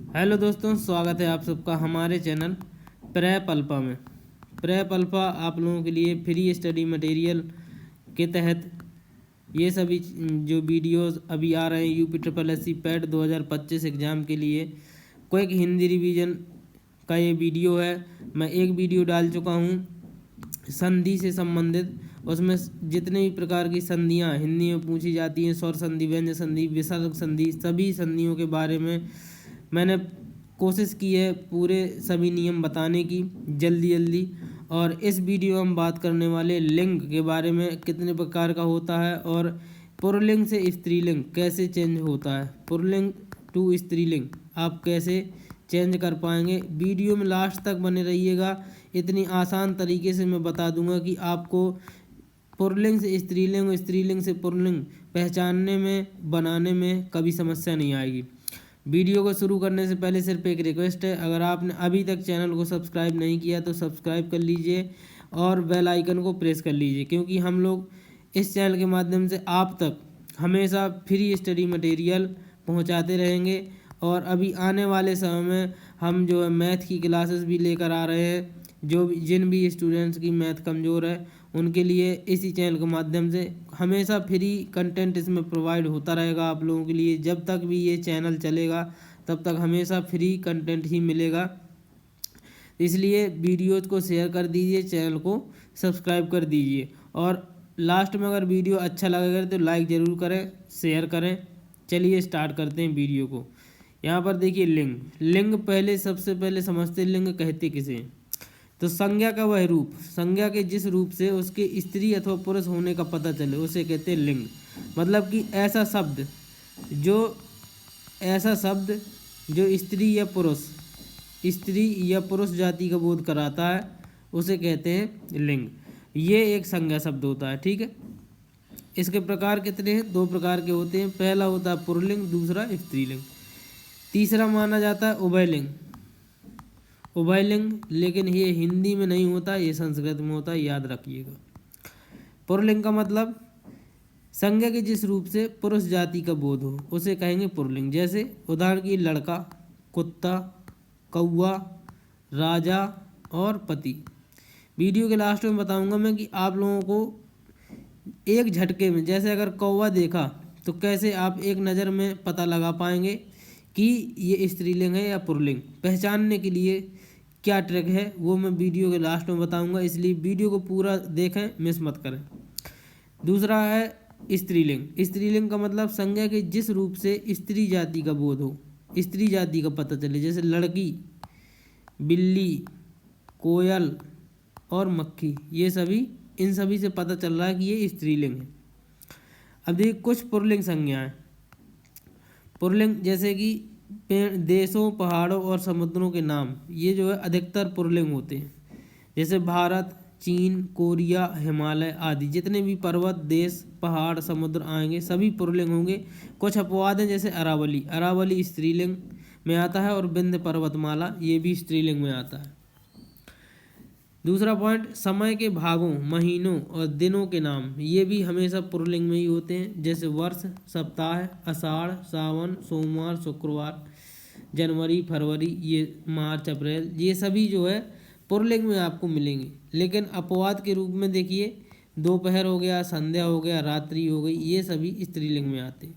Hello दोस्तों, स्वागत है आप सबका हमारे चैनल प्रेप अल्फा में। प्रेप अल्फा आप लोगों के लिए फ्री स्टडी मटेरियल के तहत ये सभी जो वीडियोस अभी आ रहे हैं UP triple S C PET 2025 exam के लिए क्विक हिंदी रिवीजन का ये वीडियो है। मैं एक वीडियो डाल चुका हूँ संधि से संबंधित। उसमें जितने भी प्रकार की संधियाँ हिंदी में पूछी जाती हैं, स्वर संधि, व्यंजन संधि, विसर्ग संधि, सभी संधियों के बारे में मैंने कोशिश की है पूरे सभी नियम बताने की जल्दी जल्दी। और इस वीडियो में हम बात करने वाले लिंग के बारे में, कितने प्रकार का होता है और पुल्लिंग से स्त्रीलिंग कैसे चेंज होता है, पुल्लिंग टू स्त्रीलिंग आप कैसे चेंज कर पाएंगे। वीडियो में लास्ट तक बने रहिएगा, इतनी आसान तरीके से मैं बता दूंगा कि आपको पुल्लिंग से स्त्रीलिंग और स्त्रीलिंग से पुल्लिंग पहचानने में, बनाने में कभी समस्या नहीं आएगी। वीडियो को शुरू करने से पहले सिर्फ एक रिक्वेस्ट है, अगर आपने अभी तक चैनल को सब्सक्राइब नहीं किया तो सब्सक्राइब कर लीजिए और बेल आइकन को प्रेस कर लीजिए, क्योंकि हम लोग इस चैनल के माध्यम से आप तक हमेशा फ्री स्टडी मटेरियल पहुंचाते रहेंगे। और अभी आने वाले समय में हम जो है मैथ की क्लासेस भी लेकर आ रहे हैं। जिन भी स्टूडेंट्स की मैथ कमज़ोर है उनके लिए इसी चैनल के माध्यम से हमेशा फ्री कंटेंट इसमें प्रोवाइड होता रहेगा आप लोगों के लिए। जब तक भी ये चैनल चलेगा तब तक हमेशा फ्री कंटेंट ही मिलेगा। इसलिए वीडियोज को शेयर कर दीजिए, चैनल को सब्सक्राइब कर दीजिए और लास्ट में अगर वीडियो अच्छा लगेगा तो लाइक ज़रूर करें, शेयर करें। चलिए स्टार्ट करते हैं वीडियो को। यहाँ पर देखिए लिंग। लिंग पहले सबसे पहले समझते लिंग कहते किसे हैं। तो संज्ञा का वह रूप, संज्ञा के जिस रूप से उसके स्त्री अथवा पुरुष होने का पता चले उसे कहते हैं लिंग। मतलब कि ऐसा शब्द जो स्त्री या पुरुष जाति का बोध कराता है उसे कहते हैं लिंग। ये एक संज्ञा शब्द होता है, ठीक है। इसके प्रकार कितने हैं? दो प्रकार के होते हैं। पहला होता है पुल्लिंग, दूसरा स्त्रीलिंग। तीसरा माना जाता है उभयलिंग। उभयलिंग लेकिन ये हिंदी में नहीं होता, ये संस्कृत में होता है, याद रखिएगा। पुल्लिंग का मतलब संज्ञा के जिस रूप से पुरुष जाति का बोध हो उसे कहेंगे पुल्लिंग। जैसे उदाहरण की लड़का, कुत्ता, कौवा, राजा और पति। वीडियो के लास्ट में बताऊंगा मैं कि आप लोगों को एक झटके में, जैसे अगर कौवा देखा तो कैसे आप एक नज़र में पता लगा पाएंगे कि ये स्त्रीलिंग है या पुल्लिंग। पहचानने के लिए क्या ट्रिक है वो मैं वीडियो के लास्ट में बताऊंगा, इसलिए वीडियो को पूरा देखें, मिस मत करें। दूसरा है स्त्रीलिंग। स्त्रीलिंग का मतलब संज्ञा के जिस रूप से स्त्री जाति का बोध हो, स्त्री जाति का पता चले। जैसे लड़की, बिल्ली, कोयल और मक्खी, ये सभी, इन सभी से पता चल रहा है कि ये स्त्रीलिंग है। अब देखिए कुछ पुल्लिंग संज्ञाएं। पुल्लिंग जैसे कि देशों, पहाड़ों और समुद्रों के नाम, ये जो है अधिकतर पुल्लिंग होते हैं। जैसे भारत, चीन, कोरिया, हिमालय आदि जितने भी पर्वत, देश, पहाड़, समुद्र आएंगे सभी पुल्लिंग होंगे। कुछ अपवाद हैं, जैसे अरावली, अरावली स्त्रीलिंग में आता है और विंध्य पर्वतमाला ये भी स्त्रीलिंग में आता है। दूसरा पॉइंट, समय के भागों, महीनों और दिनों के नाम, ये भी हमेशा पुल्लिंग में ही होते हैं। जैसे वर्ष, सप्ताह, आषाढ़, सावन, सोमवार, शुक्रवार, जनवरी, फरवरी, ये मार्च, अप्रैल, ये सभी जो है पुल्लिंग में आपको मिलेंगे। लेकिन अपवाद के रूप में देखिए दोपहर हो गया, संध्या हो गया, रात्रि हो गई, ये सभी स्त्रीलिंग में आते हैं।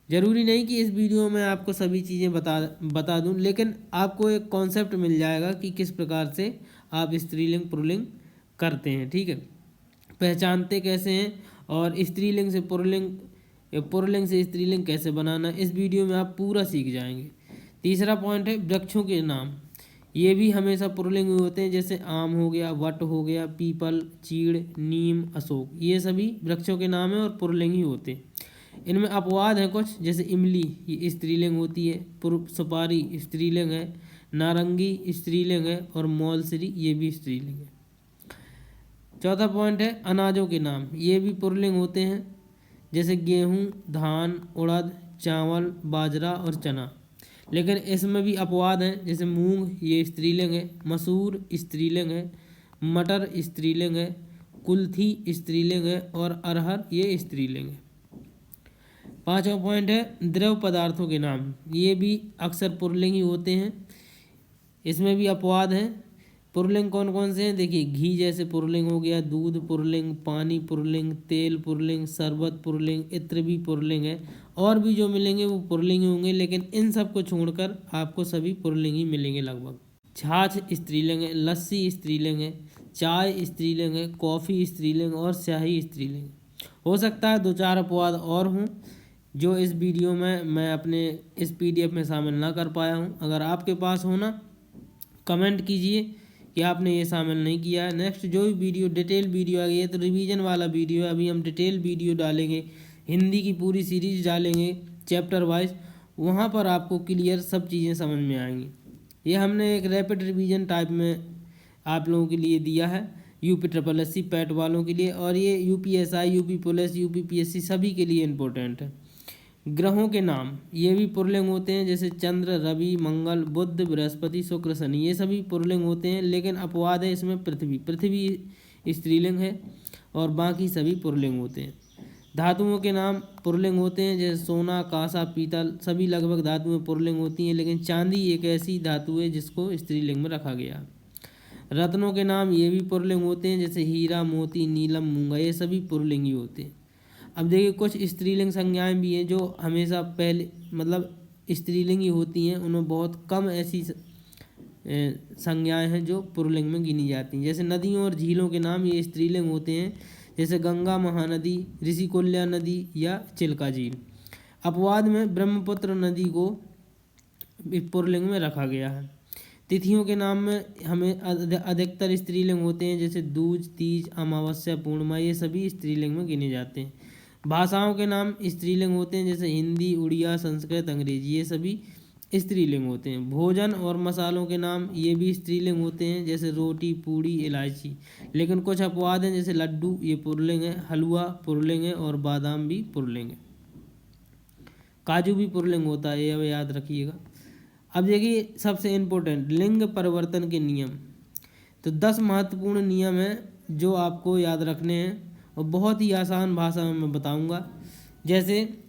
ज़रूरी नहीं कि इस वीडियो में आपको सभी चीज़ें बता दूं, लेकिन आपको एक कॉन्सेप्ट मिल जाएगा कि किस प्रकार से आप स्त्रीलिंग पुल्लिंग करते हैं, ठीक है, पहचानते कैसे हैं और स्त्रीलिंग से पुल्लिंग या पुल्लिंग से स्त्रीलिंग कैसे बनाना, इस वीडियो में आप पूरा सीख जाएंगे। तीसरा पॉइंट है वृक्षों के नाम। ये भी हमेशा पुल्लिंग में होते हैं। जैसे आम हो गया, वट हो गया, पीपल, चीड़, नीम, अशोक, ये सभी वृक्षों के नाम हैं और पुल्लिंग ही होते हैं। इनमें अपवाद हैं कुछ, जैसे इमली, ये स्त्रीलिंग होती है। सुपारी स्त्रीलिंग है। नारंगी स्त्रीलिंग है और मौलसरी ये भी स्त्रीलिंग है। चौथा पॉइंट है अनाजों के नाम, ये भी पुल्लिंग होते हैं। जैसे गेहूँ, धान, उड़द, चावल, बाजरा और चना। लेकिन इसमें भी अपवाद हैं, जैसे मूंग, ये स्त्रीलिंग है। मसूर स्त्रीलिंग है। मटर स्त्रीलिंग है। कुल्थी स्त्रीलिंग है और अरहर ये स्त्रीलिंग है। 5वां पॉइंट है द्रव पदार्थों के नाम। ये भी अक्सर पुल्लिंग ही होते हैं, इसमें भी अपवाद हैं। पुल्लिंग कौन कौन से हैं देखिए, घी जैसे पुल्लिंग हो गया, दूध पुल्लिंग, पानी पुल्लिंग, तेल पुल्लिंग, शरबत पुल्लिंग, इत्र भी पुल्लिंग है। और भी जो मिलेंगे वो पुल्लिंग ही होंगे, लेकिन इन सब को छोड़कर आपको सभी पुल्लिंग ही मिलेंगे लगभग। छाछ स्त्रीलिंग है, लस्सी स्त्रीलिंग है, चाय स्त्रीलिंग है, कॉफ़ी स्त्रीलिंग और स्याही स्त्रीलिंग। हो सकता है 2-4 अपवाद और हों जो इस वीडियो में मैं अपने इस PDF में शामिल ना कर पाया हूँ। अगर आपके पास हो ना, कमेंट कीजिए कि आपने ये शामिल नहीं किया है। नेक्स्ट जो भी वीडियो डिटेल वीडियो आ गई है तो रिवीजन वाला वीडियो है, अभी हम डिटेल वीडियो डालेंगे, हिंदी की पूरी सीरीज डालेंगे चैप्टर वाइज, वहाँ पर आपको क्लियर सब चीज़ें समझ में आएंगी। ये हमने एक रैपिड रिवीजन टाइप में आप लोगों के लिए दिया है, UPSSC पैट वालों के लिए, और ये UPSI, UP पुलिस, UPPSC सभी के लिए इम्पोर्टेंट है। ग्रहों के नाम ये भी पुल्लिंग होते हैं, जैसे चंद्र, रवि, मंगल, बुध, बृहस्पति, शुक्र, शनि, ये सभी पुल्लिंग होते हैं। लेकिन अपवाद है इसमें पृथ्वी स्त्रीलिंग है और बाकी सभी पुल्लिंग होते हैं। धातुओं के नाम पुल्लिंग होते हैं, जैसे सोना, कांसा, पीतल, सभी लगभग धातुएं पुल्लिंग होती हैं, लेकिन चांदी एक ऐसी धातु है जिसको स्त्रीलिंग में रखा गया। रत्नों के नाम ये भी पुल्लिंग होते हैं, जैसे हीरा, मोती, नीलम, मूंगा, ये सभी पुल्लिंग ही होते हैं। अब देखिए कुछ स्त्रीलिंग संज्ञाएं भी हैं जो हमेशा पहले मतलब स्त्रीलिंग ही होती हैं, उनमें बहुत कम ऐसी संज्ञाएं हैं जो पुल्लिंग में गिनी जाती हैं। जैसे नदियों और झीलों के नाम ये स्त्रीलिंग होते हैं, जैसे गंगा, महानदी, ऋषिकुल्या नदी या चिल्का झील। अपवाद में ब्रह्मपुत्र नदी को पुल्लिंग में रखा गया है। तिथियों के नाम में हमें अधिकतर स्त्रीलिंग होते हैं, जैसे दूज, तीज, अमावस्या, पूर्णिमा, ये सभी स्त्रीलिंग में गिने जाते हैं। भाषाओं के नाम स्त्रीलिंग होते हैं, जैसे हिंदी, उड़िया, संस्कृत, अंग्रेजी, ये सभी स्त्रीलिंग होते हैं। भोजन और मसालों के नाम ये भी स्त्रीलिंग होते हैं, जैसे रोटी, पूड़ी, इलायची। लेकिन कुछ अपवाद हैं, जैसे लड्डू ये पुल्लिंग है, हलवा पुल्लिंग है और बादाम भी पुल्लिंग है। काजू भी पुल्लिंग होता है, ये याद रखिएगा। अब देखिए सबसे इम्पोर्टेंट लिंग परिवर्तन के नियम। तो 10 महत्वपूर्ण नियम हैं जो आपको याद रखने हैं और बहुत ही आसान भाषा में मैं बताऊंगा। जैसे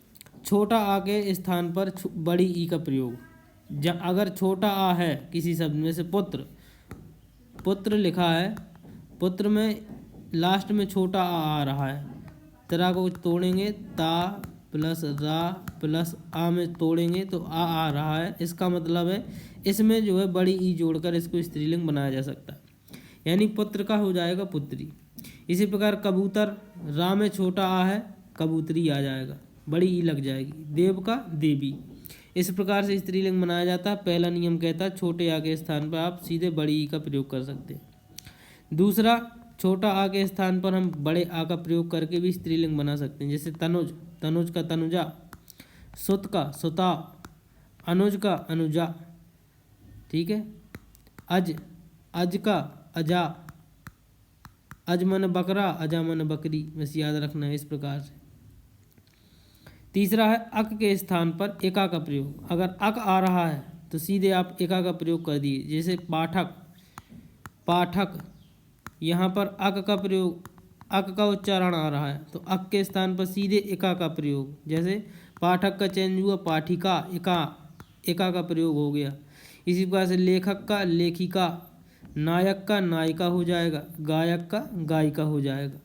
छोटा आ के स्थान पर बड़ी ई का प्रयोग। अगर छोटा आ है किसी शब्द में, से पुत्र, पुत्र लिखा है, पुत्र में लास्ट में छोटा आ रहा है, तरह को तोड़ेंगे, ता प्लस रा प्लस आ में तोड़ेंगे तो आ रहा है। इसका मतलब है इसमें जो है बड़ी ई जोड़कर इसको स्त्रीलिंग बनाया जा सकता है, यानी पुत्र का हो जाएगा पुत्री। इसी प्रकार कबूतर, रा में छोटा आ है, कबूतरी आ जाएगा, बड़ी ई लग जाएगी। देव का देवी। इस प्रकार से स्त्रीलिंग बनाया जाता है। पहला नियम कहता है छोटे आ के स्थान पर आप सीधे बड़ी ई का प्रयोग कर सकते हैं। दूसरा, छोटा आ के स्थान पर हम बड़े आ का प्रयोग करके भी स्त्रीलिंग बना सकते हैं, जैसे तनुज, तनुज का तनुजा, सुत का सुता, अनुज का अनुजा, ठीक है। अज, अज का अजा, अज मन बकरा, अजा मन बकरी, बस याद रखना है इस प्रकार से। तीसरा है अक के स्थान पर एका का प्रयोग। अगर अक आ रहा है तो सीधे आप एका का प्रयोग कर दिए, जैसे पाठक, पाठक, यहाँ पर अक का प्रयोग, अक का उच्चारण आ रहा है तो अक के स्थान पर सीधे एका का प्रयोग, जैसे पाठक का चेंज हुआ पाठिका, एका, एका का प्रयोग हो गया। इसी प्रकार से लेखक का लेखिका, नायक का नायिका हो जाएगा, गायक का गायिका हो जाएगा।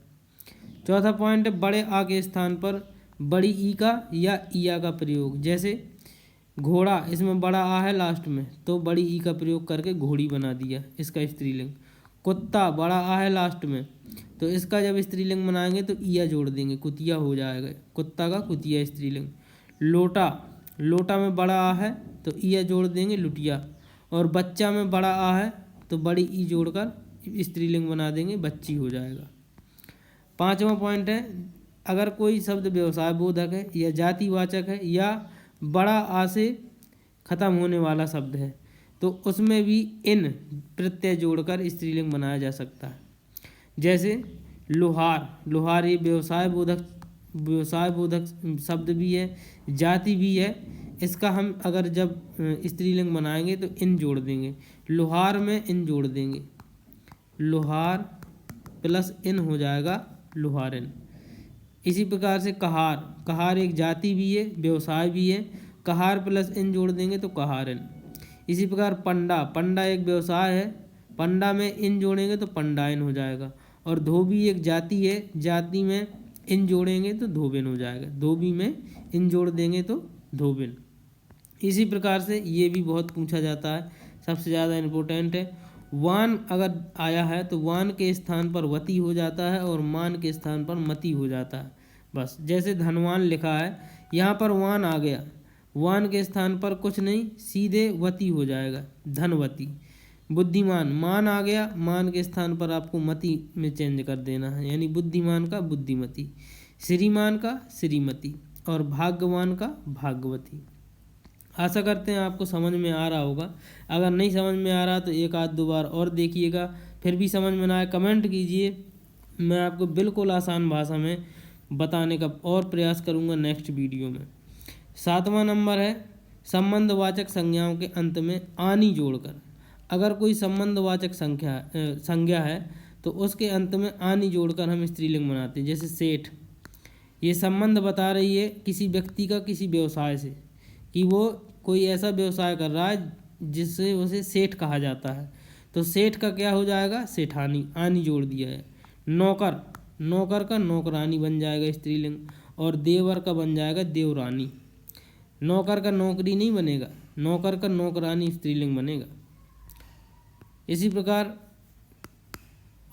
चौथा पॉइंट है बड़े आ के स्थान पर बड़ी ई का या ईया का प्रयोग, जैसे घोड़ा, इसमें बड़ा आ है लास्ट में तो बड़ी ई का प्रयोग करके घोड़ी बना दिया, इसका स्त्रीलिंग। कुत्ता, बड़ा आ है लास्ट में तो इसका जब स्त्रीलिंग बनाएंगे तो ईया जोड़ देंगे, कुतिया हो जाएगा, कुत्ता का कुतिया स्त्रीलिंग। लोटा, लोटा में बड़ा आ है तो ईया जोड़ देंगे, लुटिया। और बच्चा में बड़ा आ है तो बड़ी ई जोड़कर स्त्रीलिंग बना देंगे, बच्ची हो जाएगा। पांचवा पॉइंट है अगर कोई शब्द व्यवसाय बोधक है या जातिवाचक है या बड़ा आ से खत्म होने वाला शब्द है तो उसमें भी इन प्रत्यय जोड़कर स्त्रीलिंग बनाया जा सकता है। जैसे लोहार, लोहार ये व्यवसाय बोधक शब्द भी है, जाति भी है। इसका हम अगर जब स्त्रीलिंग बनाएंगे तो इन जोड़ देंगे, लोहार में इन जोड़ देंगे, लोहार प्लस इन हो जाएगा लोहारिन। इसी प्रकार से कहार, कहार एक जाति भी है, व्यवसाय भी है। कहार प्लस इन जोड़ देंगे तो कहारन। इसी प्रकार पंडा, पंडा एक व्यवसाय है, पंडा में इन जोड़ेंगे तो पंडायन हो जाएगा। और धोबी एक जाति है, जाति में इन जोड़ेंगे तो धोबिन हो जाएगा, धोबी में इन जोड़ देंगे तो धोबिन। इसी प्रकार से ये भी बहुत पूछा जाता है, सबसे ज़्यादा इम्पोर्टेंट है। वान अगर आया है तो वान के स्थान पर वती हो जाता है और मान के स्थान पर मती हो जाता है। बस जैसे धनवान लिखा है, यहाँ पर वान आ गया, वान के स्थान पर कुछ नहीं, सीधे वती हो जाएगा, धनवती। बुद्धिमान, मान आ गया, मान के स्थान पर आपको मति में चेंज कर देना है, यानी बुद्धिमान का बुद्धिमती। श्रीमान का श्रीमती और भाग्यवान का भाग्यवती। आशा करते हैं आपको समझ में आ रहा होगा। अगर नहीं समझ में आ रहा तो एक आध दो बार और देखिएगा, फिर भी समझ में ना आए कमेंट कीजिए, मैं आपको बिल्कुल आसान भाषा में बताने का और प्रयास करूंगा नेक्स्ट वीडियो में। 7वां नंबर है संबंधवाचक संज्ञाओं के अंत में आनी जोड़कर। अगर कोई संबंधवाचक संज्ञा है तो उसके अंत में आनी जोड़कर हम स्त्रीलिंग बनाते हैं। जैसे सेठ, ये संबंध बता रही है किसी व्यक्ति का किसी व्यवसाय से, कि वो कोई ऐसा व्यवसाय कर रहा है जिससे उसे सेठ कहा जाता है, तो सेठ का क्या हो जाएगा, सेठानी, आनी जोड़ दिया है। नौकर, नौकर का नौकरानी बन जाएगा स्त्रीलिंग। और देवर का बन जाएगा देवरानी। नौकर का नौकरी नहीं बनेगा, नौकर का नौकरानी स्त्रीलिंग बनेगा। इसी प्रकार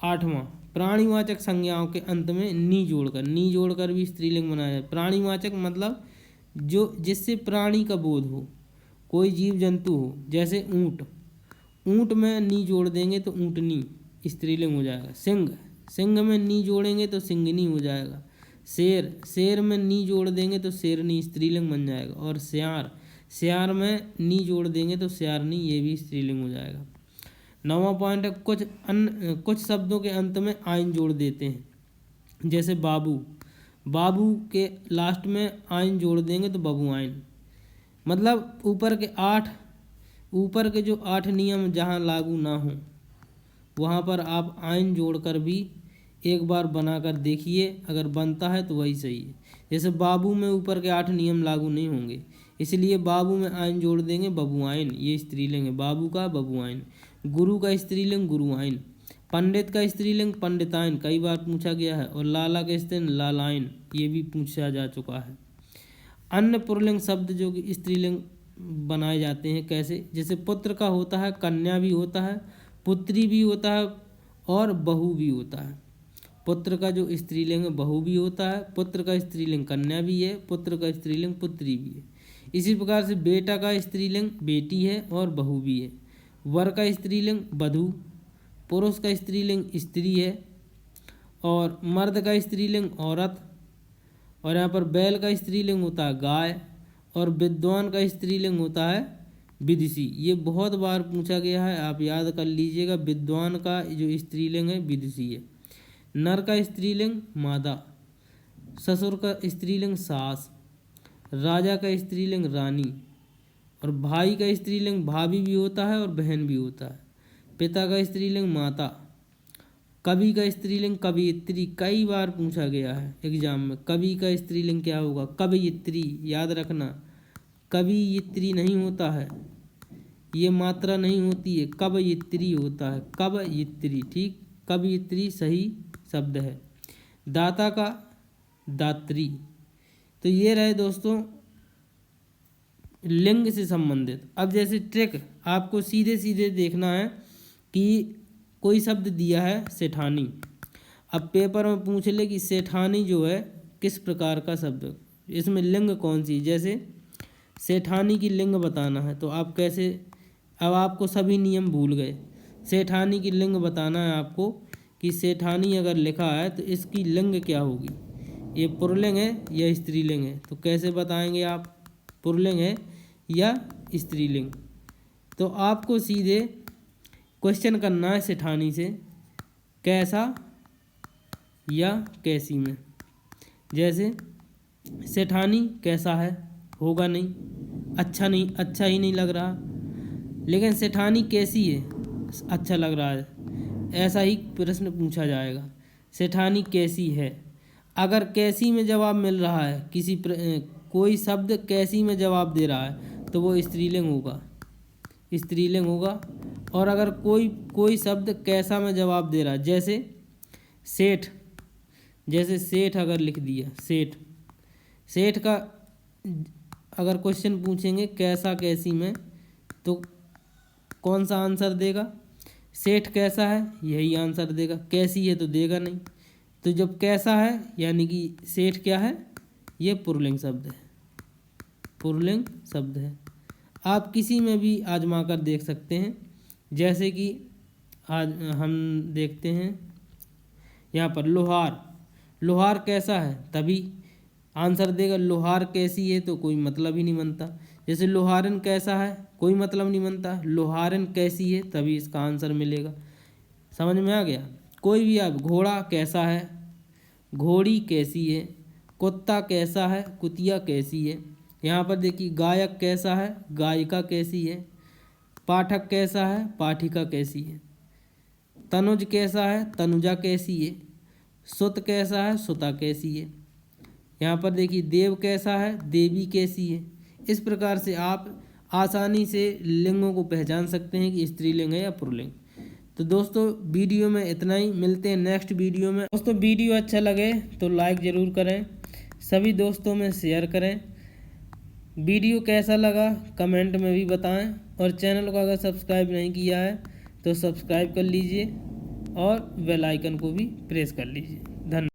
8वां प्राणीवाचक संज्ञाओं के अंत में नी जोड़कर भी स्त्रीलिंग बनाया जाए। प्राणीवाचक मतलब जो जिससे प्राणी का बोध हो, कोई जीव जंतु हो, जैसे ऊँट, ऊँट में नी जोड़ देंगे तो ऊँटनी स्त्रीलिंग हो जाएगा। सिंह, सिंह में नी जोड़ेंगे तो सिंगनी हो जाएगा। शेर, शेर में नी जोड़ देंगे तो शेरनी स्त्रीलिंग बन जाएगा। और सियार, सियार में नी जोड़ देंगे तो सियारनी, ये भी स्त्रीलिंग हो जाएगा। 9वां पॉइंट है कुछ शब्दों के अंत में आइन जोड़ देते हैं। जैसे बाबू, बाबू के लास्ट में आइन जोड़ देंगे तो बबुआइन। मतलब ऊपर के जो 8 नियम जहाँ लागू ना हो वहाँ पर आप आइन जोड़कर भी एक बार बनाकर देखिए, अगर बनता है तो वही सही है। जैसे बाबू में ऊपर के 8 नियम लागू नहीं होंगे, इसलिए बाबू में आइन जोड़ देंगे बबुआइन, ये स्त्रीलिंग है, बाबू का बबुआइन। गुरु का स्त्रीलिंग गुरुआइन। पंडित का स्त्रीलिंग पंडिताइन, कई बार पूछा गया है। और लाला का स्त्रीलिंग लालाइन, ये भी पूछा जा चुका है। अन्य पुल्लिंग शब्द जो कि स्त्रीलिंग बनाए जाते हैं कैसे, जैसे पुत्र का होता है, कन्या भी होता है, पुत्री भी होता है और बहू भी होता है। पुत्र का जो स्त्रीलिंग है बहू भी होता है, पुत्र का स्त्रीलिंग कन्या भी है, पुत्र का स्त्रीलिंग पुत्री भी है। इसी प्रकार से बेटा का स्त्रीलिंग बेटी है और बहू भी है। वर का स्त्रीलिंग वधू, पुरुष का स्त्रीलिंग स्त्री है और मर्द का स्त्रीलिंग औरत। और यहाँ पर बैल का स्त्रीलिंग होता है गाय और विद्वान का स्त्रीलिंग होता है विदुषी। ये बहुत बार पूछा गया है, आप याद कर लीजिएगा। विद्वान का जो स्त्रीलिंग है विदुषी है। नर का स्त्रीलिंग मादा, ससुर का स्त्रीलिंग सास, राजा का स्त्रीलिंग रानी और भाई का स्त्रीलिंग भाभी भी होता है और बहन भी होता है। पिता का स्त्रीलिंग माता, कवि का स्त्रीलिंग कवयित्री, कई बार पूछा गया है एग्जाम में। कवि का स्त्रीलिंग क्या होगा, कवयित्री, याद रखना। कवयित्री नहीं होता है, ये मात्रा नहीं होती है, कवयित्री होता है, कवयित्री, ठीक, कवयित्री सही शब्द है। दाता का दात्री। तो ये रहे दोस्तों लिंग से संबंधित। अब जैसे ट्रिक आपको सीधे सीधे देखना है कि कोई शब्द दिया है सेठानी, अब पेपर में पूछ ले कि सेठानी जो है किस प्रकार का शब्द, इसमें लिंग कौन सी, जैसे सेठानी की लिंग बताना है तो आप कैसे, अब आपको सभी नियम भूल गए। सेठानी की लिंग बताना है आपको कि सेठानी अगर लिखा है तो इसकी लिंग क्या होगी, ये पुल्लिंग है या स्त्रीलिंग है, तो कैसे बताएंगे आप, पुल्लिंग है या स्त्रीलिंग। तो आपको सीधे क्वेश्चन करना है सेठानी से, कैसा या कैसी में। जैसे सेठानी कैसा है, होगा नहीं, अच्छा नहीं, अच्छा ही नहीं लग रहा। लेकिन सेठानी कैसी है, अच्छा लग रहा है, ऐसा ही प्रश्न पूछा जाएगा। सेठानी कैसी है, अगर कैसी में जवाब मिल रहा है, कोई शब्द कैसी में जवाब दे रहा है तो वो स्त्रीलिंग होगा। और अगर कोई शब्द कैसा में जवाब दे रहा है, जैसे सेठ अगर लिख दिया, सेठ का अगर क्वेश्चन पूछेंगे कैसा कैसी में, तो कौन सा आंसर देगा? सेठ कैसा है यही आंसर देगा, कैसी है तो देगा नहीं। तो जब कैसा है यानी कि सेठ क्या है, ये पुल्लिंग शब्द है। आप किसी में भी आजमा कर देख सकते हैं। जैसे कि आज हम देखते हैं यहाँ पर लोहार कैसा है, तभी आंसर देगा। लोहार कैसी है तो कोई मतलब ही नहीं बनता। जैसे लोहारन कैसा है, कोई मतलब नहीं बनता। लोहारन कैसी है तभी इसका आंसर मिलेगा। समझ में आ गया? कोई भी आप, घोड़ा कैसा है, घोड़ी कैसी है, कुत्ता कैसा है, कुतिया कैसी है। यहाँ पर देखिए गायक कैसा है, गायिका कैसी है। पाठक कैसा है, पाठिका कैसी है। तनुज कैसा है, तनुजा कैसी है। सुत कैसा है, सुता कैसी है। यहाँ पर देखिए देव कैसा है, देवी कैसी है। इस प्रकार से आप आसानी से लिंगों को पहचान सकते हैं कि स्त्रीलिंग है या पुल्लिंग। तो दोस्तों वीडियो में इतना ही, मिलते हैं नेक्स्ट वीडियो में। दोस्तों वीडियो अच्छा लगे तो लाइक ज़रूर करें, सभी दोस्तों में शेयर करें। वीडियो कैसा लगा कमेंट में भी बताएं, और चैनल को अगर सब्सक्राइब नहीं किया है तो सब्सक्राइब कर लीजिए और बेल आइकन को भी प्रेस कर लीजिए। धन्यवाद।